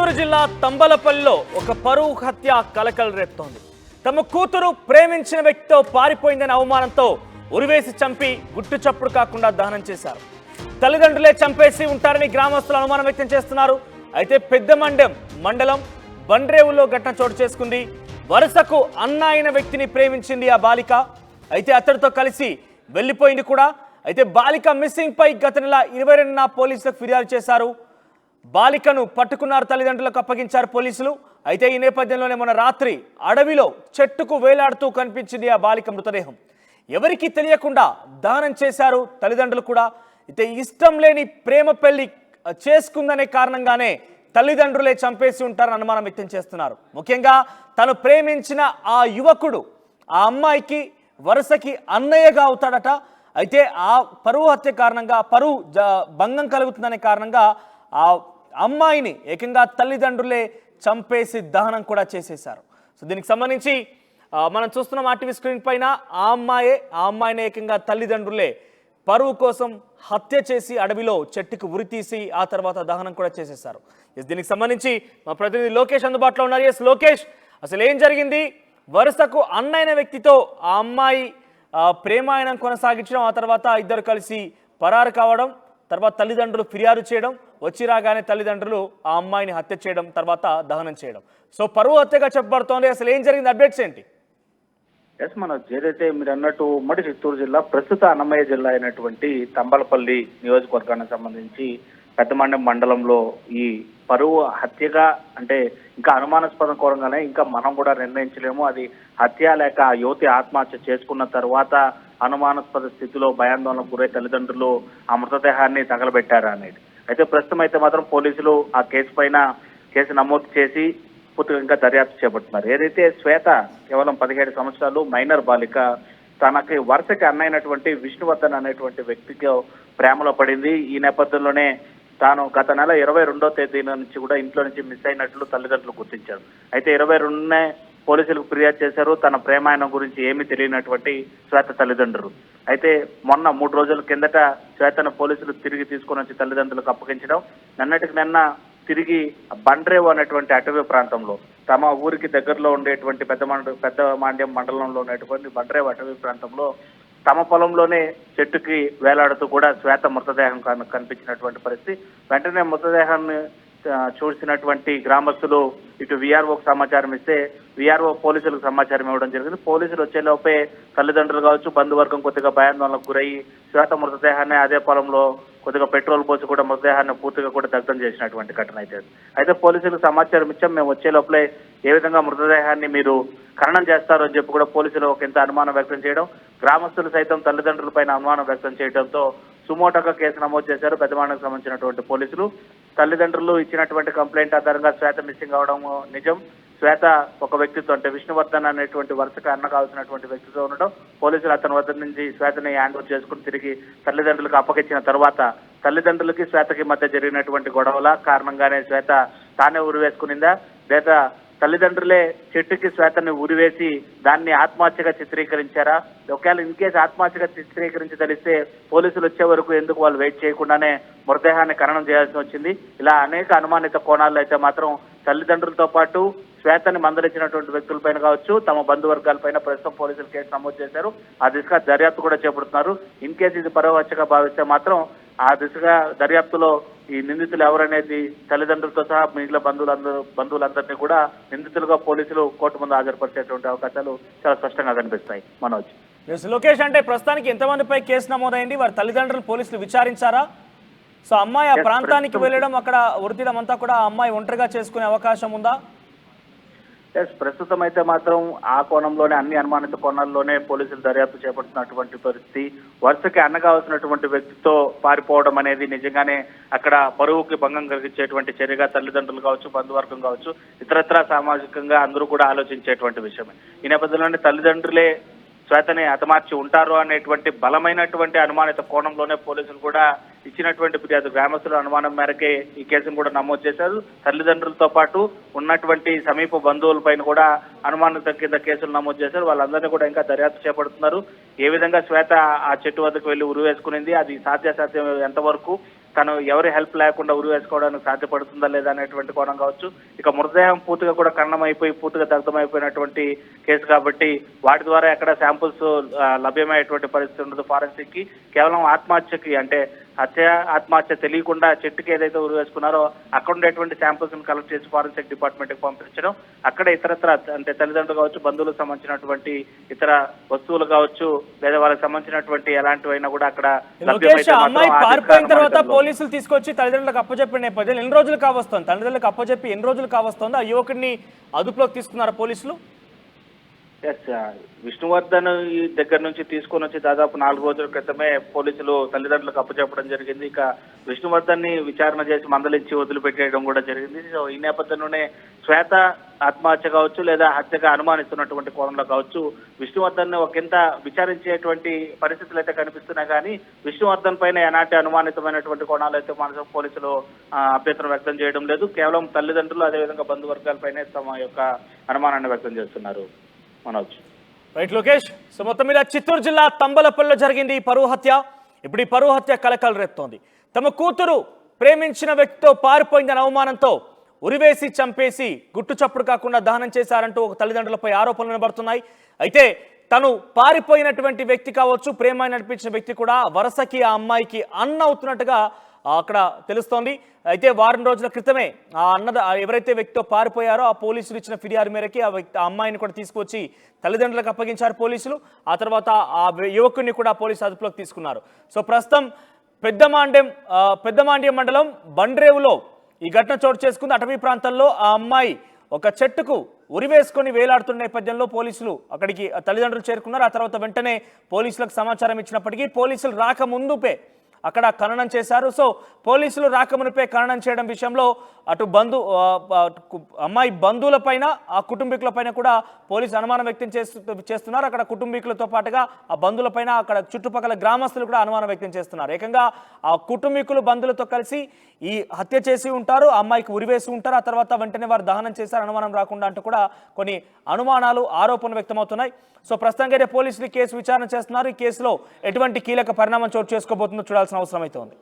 చిత్తూరు జిల్లా తంబలపల్లిలో ఒక పరువు హత్య కలకలం రేపుతోంది. తమ కూతురు ప్రేమించిన వ్యక్తితో పారిపోయిందనే అవమానంతో ఉరివేసి చంపి గుట్టు చప్పుడు కాకుండా దహనం చేశారు. తల్లిదండ్రులే చంపేసి ఉంటారని గ్రామస్తులు అనుమానం వ్యక్తం చేస్తున్నారు. అయితే మండలం బండ్రేవులో ఘటన చోటు చేసుకుంది. వరుసకు అన్న అయిన వ్యక్తిని ప్రేమించింది ఆ బాలిక. అయితే అతడితో కలిసి వెళ్లిపోయింది కూడా. అయితే బాలిక మిస్సింగ్ పై గత నెల 22న పోలీసులకు ఫిర్యాదు చేశారు. బాలికను పట్టుకున్నారు, తల్లిదండ్రులకు అప్పగించారు పోలీసులు. అయితే ఈ నేపథ్యంలోనే మొన్న రాత్రి అడవిలో చెట్టుకు వేలాడుతూ కనిపించింది ఆ బాలిక మృతదేహం. ఎవరికి తెలియకుండా దహనం చేశారు తల్లిదండ్రులు కూడా. అయితే ఇష్టం లేని ప్రేమ పెళ్లి చేసుకుందనే కారణంగానే తల్లిదండ్రులే చంపేసి ఉంటారని అనుమానం వ్యక్తం చేస్తున్నారు. ముఖ్యంగా తను ప్రేమించిన ఆ యువకుడు ఆ అమ్మాయికి వరుసకి అన్నయ్యగా అవుతాడట. అయితే ఆ పరువు హత్య కారణంగా పరువు భంగం కలుగుతుందనే కారణంగా ఆ అమ్మాయిని ఏకంగా తల్లిదండ్రులే చంపేసి దహనం కూడా చేసేశారు. సో దీనికి సంబంధించి మనం చూస్తున్నాం ఆర్టీవీ స్క్రీన్ పైన ఆ అమ్మాయిని ఏకంగా తల్లిదండ్రులే పరువు కోసం హత్య చేసి అడవిలో చెట్టుకు ఉరితీసి ఆ తర్వాత దహనం కూడా చేసేశారు. దీనికి సంబంధించి మా ప్రతినిధి లోకేష్ అందుబాటులో ఉన్నారు. ఎస్ లోకేష్, అసలు ఏం జరిగింది? వరుసకు అన్నైన వ్యక్తితో ఆ అమ్మాయి ప్రేమాయణం కొనసాగించడం, ఆ తర్వాత ఇద్దరు కలిసి పరారు కావడం, తర్వాత తల్లిదండ్రులు ఫిర్యాదు చేయడం, వచ్చి రాగానే తల్లిదండ్రులు ఆ అమ్మాయిని హత్య చేయడం, తర్వాత దహనం చేయడం. సో పరువు హత్యగా చెప్పబడుతోంది. అసలు ఏం జరిగింది? అప్డేట్స్ ఏంటి? ఎస్, ఏదైతే మీరు అన్నట్టు ఉమ్మడి చిత్తూరు జిల్లా ప్రస్తుత అన్నమయ్య జిల్లా అయినటువంటి తంబలపల్లి నియోజకవర్గానికి సంబంధించి పెద్దమండం మండలంలో ఈ పరువు హత్యగా, అంటే ఇంకా అనుమానాస్పదం కోరంగానే ఇంకా మనం కూడా నిర్ణయించలేము అది హత్య లేక ఆ యువతి ఆత్మహత్య చేసుకున్న తర్వాత అనుమానాస్పద స్థితిలో భయాందోళనకు గురై తల్లిదండ్రులు ఆ మృతదేహాన్ని తగలబెట్టారా అనేది. అయితే ప్రస్తుతం అయితే మాత్రం పోలీసులు ఆ కేసు నమోదు చేసి పూర్తిగా ఇంకా దర్యాప్తు చేపడుతున్నారు. ఏదైతే శ్వేత కేవలం 17 సంవత్సరాలు మైనర్ బాలిక తనకి వరుసకి అన్నైనటువంటి విష్ణువర్ధన్ అనేటువంటి వ్యక్తికి ప్రేమలో పడింది. ఈ నేపథ్యంలోనే తాను గత నెల 22వ తేదీ నుంచి కూడా ఇంట్లో నుంచి మిస్ అయినట్లు తల్లిదండ్రులు గుర్తించారు. అయితే 22నే పోలీసులకు ఫిర్యాదు చేశారు తన ప్రేమాయణం గురించి ఏమీ తెలియనటువంటి శ్వేత తల్లిదండ్రులు. అయితే మొన్న 3 రోజుల కిందట శ్వేతను పోలీసులు తిరిగి తీసుకొని వచ్చి తల్లిదండ్రులకు అప్పగించడం, నిన్న తిరిగి బండ్రేవు అనేటువంటి అటవీ ప్రాంతంలో తమ ఊరికి దగ్గరలో ఉండేటువంటి పెద్దమాండ్యం మండలంలో ఉన్నటువంటి బండ్రేవు అటవీ ప్రాంతంలో తమ పొలంలోనే చెట్టుకి వేలాడుతూ కూడా శ్వేత మృతదేహం కనిపించినటువంటి పరిస్థితి. వెంటనే మృతదేహాన్ని చూసినటువంటి గ్రామస్తులు ఇటు విఆర్ఓకి సమాచారం ఇస్తే విఆర్ఓ పోలీసులకు సమాచారం ఇవ్వడం జరిగింది. పోలీసులు వచ్చేలోపే తల్లిదండ్రులు కావచ్చు, బంధువర్గం కొద్దిగా భయాందోళనకు గురయ్యి శ్వేత మృతదేహాన్ని అదే పొలంలో కొద్దిగా పెట్రోల్ పోసి కూడా మృతదేహాన్ని పూర్తిగా కూడా దగ్ధం చేసినటువంటి ఘటన అయితే పోలీసులకు సమాచారం ఇచ్చాం, మేము వచ్చే లోపలే ఏ విధంగా మృతదేహాన్ని మీరు ఖననం చేస్తారు అని చెప్పి కూడా పోలీసులు ఒక ఇంత అనుమానం వ్యక్తం చేయడం, గ్రామస్తులు సైతం తల్లిదండ్రుల పైన అనుమానం వ్యక్తం చేయడంతో సుమోటోగా కేసు నమోదు చేశారు పెద్దమాండకు సంబంధించినటువంటి పోలీసులు. తల్లిదండ్రులు ఇచ్చినటువంటి కంప్లైంట్ ఆధారంగా శ్వేత మిస్సింగ్ అవడం నిజం. శ్వేత ఒక వ్యక్తితో, అంటే విష్ణువర్ధన్ అనేటువంటి వరుసగా అన్న కావాల్సినటువంటి వ్యక్తితో ఉండడం, పోలీసులు అతని వద్ద నుంచి శ్వేతని హ్యాండ్ ఓవర్ చేసుకుని తిరిగి తల్లిదండ్రులకు అప్పగించిన తర్వాత తల్లిదండ్రులకి శ్వేతకి మధ్య జరిగినటువంటి గొడవల కారణంగానే శ్వేత తానే ఉరివేసుకునిందా లేదా తల్లిదండ్రులే చెట్టుకి శ్వేతని ఉరివేసి దాన్ని ఆత్మహత్యగా చిత్రీకరించారా? ఒకవేళ ఇన్ కేసు ఆత్మహత్యగా చిత్రీకరించి తెలిస్తే పోలీసులు వచ్చే వరకు ఎందుకు వాళ్ళు వెయిట్ చేయకుండానే మృతదేహాన్ని ఖననం చేయాల్సి వచ్చింది? ఇలా అనేక అనుమానిత కోణాల్లో అయితే మాత్రం తల్లిదండ్రులతో పాటు శ్వేతని మందలించినటువంటి వ్యక్తులపైన కావచ్చు, తమ బంధువర్గాలపైన ప్రస్తుతం పోలీసులు కేసు నమోదు చేశారు. ఆ దిశగా దర్యాప్తు కూడా చేపడుతున్నారు. ఇన్ కేసు ఇది పరువు హత్యగా భావిస్తే మాత్రం ఆ దిశగా దర్యాప్తులో ఈ నిందితులు ఎవరనేది తల్లిదండ్రులతో సహా మిగిలిన బంధువులందరినీ కూడా నిందితులుగా పోలీసులు కోర్టు ముందు హాజరుపరిచేటువంటి అవకాశాలు చాలా స్పష్టంగా కనిపిస్తాయి. మనోజ్. లోకేష్, అంటే ప్రస్తుతానికి ఎంతమందిపై కేసు నమోదైంది? వారి తల్లిదండ్రులు పోలీసులు విచారించారా? సో అమ్మాయి ఆ ప్రాంతానికి వెళ్ళడం, అక్కడ ఉరితీయడం అంతా కూడా ఆ అమ్మాయి ఒంటరిగా చేసుకునే అవకాశం ఉందా? ప్రస్తుతం అయితే మాత్రం ఆ కోణంలోనే, అన్ని అనుమానిత కోణాల్లోనే పోలీసులు దర్యాప్తు చేపడుతున్నటువంటి పరిస్థితి. వరుసకి అన్న కావాల్సినటువంటి వ్యక్తితో పారిపోవడం అనేది నిజంగానే అక్కడ పరువుకి భంగం కలిగించేటువంటి చర్యగా తల్లిదండ్రులు కావచ్చు, బంధువర్గం కావచ్చు, ఇతరత్రా సామాజికంగా అందరూ కూడా ఆలోచించేటువంటి విషయమే. ఈ నేపథ్యంలోనే తల్లిదండ్రులే శ్వేతని హతమార్చి ఉంటారు అనేటువంటి బలమైనటువంటి అనుమానిత కోణంలోనే పోలీసులు కూడా ఇచ్చినటువంటి ఫిర్యాదు, గ్రామస్తుల అనుమానం మేరకే ఈ కేసును కూడా నమోదు చేశారు. తల్లిదండ్రులతో పాటు ఉన్నటువంటి సమీప బంధువులపైన కూడా అనుమానిత కింద కేసులు నమోదు చేశారు. వాళ్ళందరినీ కూడా ఇంకా దర్యాప్తు చేపడుతున్నారు. ఏ విధంగా శ్వేత ఆ చెట్టు వద్దకు వెళ్లి ఉరివేసుకునింది, అది సాధ్యాసాధ్యం ఎంతవరకు, తను ఎవరి హెల్ప్ లేకుండా ఉరి వేసుకోవడానికి సాధ్యపడుతుందా లేదా అనేటువంటి కోణం కావచ్చు. ఇక మృతదేహం పూర్తిగా కూడా ఖండమైపోయి పూర్తిగా దగ్ధమైపోయినటువంటి కేసు కాబట్టి వాటి ద్వారా ఎక్కడ శాంపుల్స్ లభ్యమయ్యేటువంటి పరిస్థితి ఉండదు ఫారెన్సిక్ కి. కేవలం ఆత్మహత్యకి అంటే ఆత్మహత్య తెలియకుండా చెట్టుకి ఏదైతే ఉరి వేసుకున్నారో అక్కడ ఉండేటువంటి శాంపుల్స్ ను కలెక్ట్ చేసి ఫారెన్సిక్ డిపార్ట్మెంట్ కి పంపించడం, అక్కడ ఇతరత్ర అంటే తల్లిదండ్రులు కావచ్చు, బంధువులకు సంబంధించినటువంటి ఇతర వస్తువులు కావచ్చు, లేదా వాళ్ళకి సంబంధించినటువంటి ఎలాంటివైనా కూడా అక్కడ అమ్మాయి పారిపోయిన తర్వాత పోలీసులు తీసుకొచ్చి తల్లిదండ్రులకు అప్పచెప్పిన నేపథ్యంలో ఎన్ని రోజులు కావస్తుంది, తల్లిదండ్రులకు అప్పచెప్పి ఎన్ని రోజులు కావస్తుంది, ఆ యువకుడిని అదుపులోకి తీసుకున్నారా పోలీసులు? ఎస్, విష్ణువర్ధన్ ఈ దగ్గర నుంచి తీసుకొని వచ్చి దాదాపు 4 రోజుల క్రితమే పోలీసులు తల్లిదండ్రులకు అప్పచెప్పడం జరిగింది. ఇక విష్ణువర్ధన్ ని విచారణ చేసి మందలించి వదిలిపెట్టేయడం కూడా జరిగింది. సో ఈ నేపథ్యంలోనే శ్వేత ఆత్మహత్య కావచ్చు లేదా హత్యగా అనుమానిస్తున్నటువంటి కోణంలో కావచ్చు విష్ణువర్ధన్ ని ఒకంత విచారించేటువంటి పరిస్థితులు అయితే కనిపిస్తున్నాయి. కానీ విష్ణువర్ధన్ పైన ఎలాంటి అనుమానితమైనటువంటి కోణాలు అయితే మన పోలీసులు అభ్యంతరం వ్యక్తం చేయడం లేదు. కేవలం తల్లిదండ్రులు అదేవిధంగా బంధువర్గాలపైనే తమ యొక్క అనుమానాన్ని వ్యక్తం చేస్తున్నారు. మనోజ్. రైట్ లోకేష్. సో మొత్తం మీద చిత్తూరు జిల్లా తంబలపల్లిలో జరిగింది ఈ పరువు హత్య. ఇప్పుడు ఈ పరువు హత్య కలకలు రేపుతోంది. తమ కూతురు ప్రేమించిన వ్యక్తితో పారిపోయిందనే అవమానంతో ఉరివేసి చంపేసి గుట్టు చప్పుడు కాకుండా దహనం చేశారంటూ ఒక తల్లిదండ్రులపై ఆరోపణలు వినబడుతున్నాయి. అయితే తను పారిపోయినటువంటి వ్యక్తి కావచ్చు, ప్రేమ నడిపించిన వ్యక్తి కూడా వరుసకి ఆ అమ్మాయికి అన్న అవుతున్నట్టుగా అక్కడ తెలుస్తోంది. అయితే వారం రోజుల క్రితమే ఆ ఎవరైతే వ్యక్తితో పారిపోయారో ఆ పోలీసులు ఇచ్చిన ఫిర్యాదు మేరకి ఆ అమ్మాయిని కూడా తీసుకొచ్చి తల్లిదండ్రులకు అప్పగించారు పోలీసులు. ఆ తర్వాత ఆ యువకుడిని కూడా పోలీసు అదుపులోకి తీసుకున్నారు. సో ప్రస్తుతం పెద్దమాండ్యం మండలం బండ్రేవులో ఈ ఘటన చోటు చేసుకుంది. అటవీ ప్రాంతంలో ఆ అమ్మాయి ఒక చెట్టుకు ఉరివేసుకొని వేలాడుతున్న నేపథ్యంలో పోలీసులు అక్కడికి తల్లిదండ్రులు చేరుకున్నారు. ఆ తర్వాత వెంటనే పోలీసులకు సమాచారం ఇచ్చినప్పటికీ పోలీసులు రాకముందుపే అక్కడ ఖననం చేశారు. సో పోలీసులు రాకమునిపై ఖననం చేయడం విషయంలో అటు అమ్మాయి బంధువులపైన ఆ కుటుంబీకులపైన కూడా పోలీసు అనుమానం వ్యక్తం చేస్తున్నారు. అక్కడ కుటుంబీకులతో పాటుగా ఆ బంధువులపైన అక్కడ చుట్టుపక్కల గ్రామస్తులు కూడా అనుమానం వ్యక్తం చేస్తున్నారు. ఏకంగా ఆ కుటుంబీకులు బంధువులతో కలిసి ఈ హత్య చేసి ఉంటారు, ఆ అమ్మాయికి ఉరివేసి ఉంటారు. ఆ తర్వాత వెంటనే వారు దహనం చేశారు అనుమానం రాకుండా అంటూ కూడా కొన్ని అనుమానాలు ఆరోపణలు వ్యక్తమవుతున్నాయి. సో ప్రస్తుతంగా పోలీసులు కేసు విచారణ చేస్తున్నారు. ఈ కేసులో ఎటువంటి కీలక పరిణామం చోటు చేసుకోబోతుందో చూడాల్సిన అవసరం అయితే ఉంది.